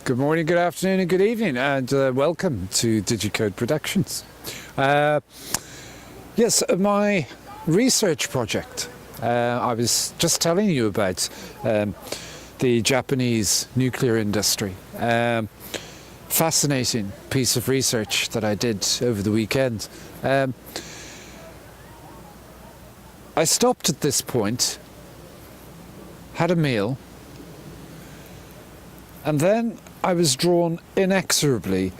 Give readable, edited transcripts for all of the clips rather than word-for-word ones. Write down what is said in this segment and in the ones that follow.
Good morning, good afternoon and good evening, and welcome to Digicode Productions. Yes, my research project. I was just telling you about the Japanese nuclear industry. Fascinating piece of research that I did over the weekend. I stopped at this point, had a meal, and then I was drawn inexorably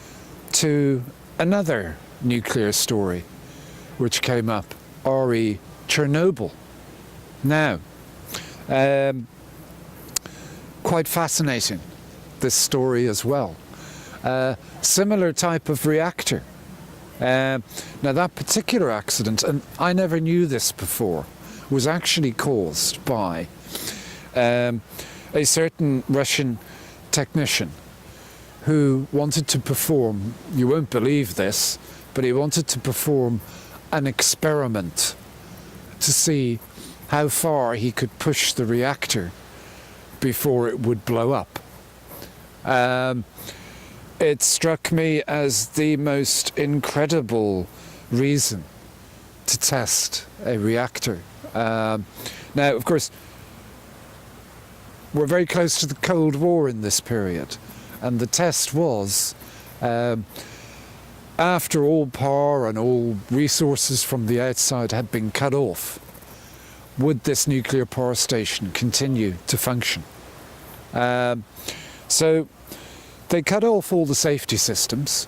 to another nuclear story which came up, re Chernobyl. Now, quite fascinating, this story as well. Similar type of reactor. Now that particular accident, and I never knew this before, was actually caused by a certain Russian technician who wanted to perform, you won't believe this, but he wanted to perform an experiment to see how far he could push the reactor before it would blow up. It struck me as the most incredible reason to test a reactor. Now, of course, we're very close to the Cold War in this period, and the test was, after all power and all resources from the outside had been cut off, would this nuclear power station continue to function? So they cut off all the safety systems.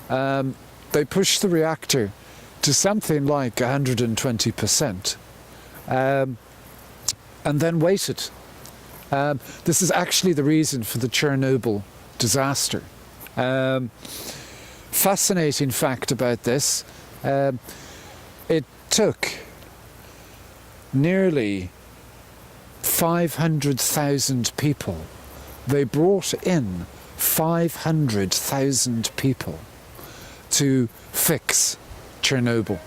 They pushed the reactor to something like 120%, and then waited. This is actually the reason for the Chernobyl disaster. Fascinating fact about this, it took nearly 500,000 people. They brought in 500,000 people to fix Chernobyl.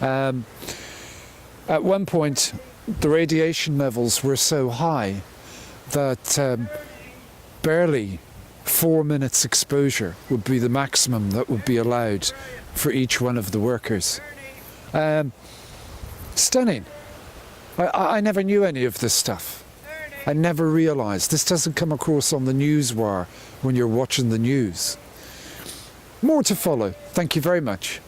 At one point, the radiation levels were so high that barely 4 minutes exposure would be the maximum that would be allowed for each one of the workers. Stunning. I never knew any of this stuff. I never realised. This doesn't come across on the news wire when you're watching the news. More to follow. Thank you very much.